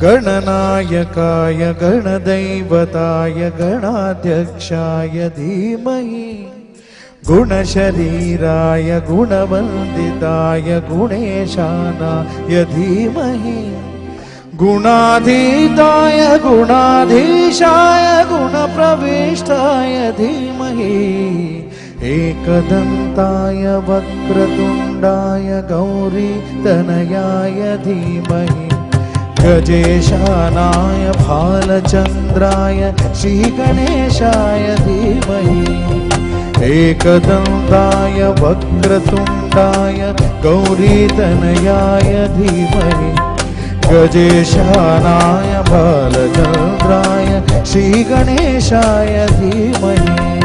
गणनायकाय गणदैवताय गणाध्यक्षाय धीमहि गुणशरीराय गुणवन्दिताय गुणेशानाय धीमहि गुणाधीताय गुणाधीशाय गुणप्रविष्टाय धीमहि एकदन्ताय वक्रतुण्डाय गौरीतनयाय धीमहि गजेशानाय भालचन्द्राय श्रीगणेशाय धीमहि एकदन्ताय वक्रतुण्डाय गौरीतनयाय धीमहि गजेशानाय भालचन्द्राय श्रीगणेशाय धीमहि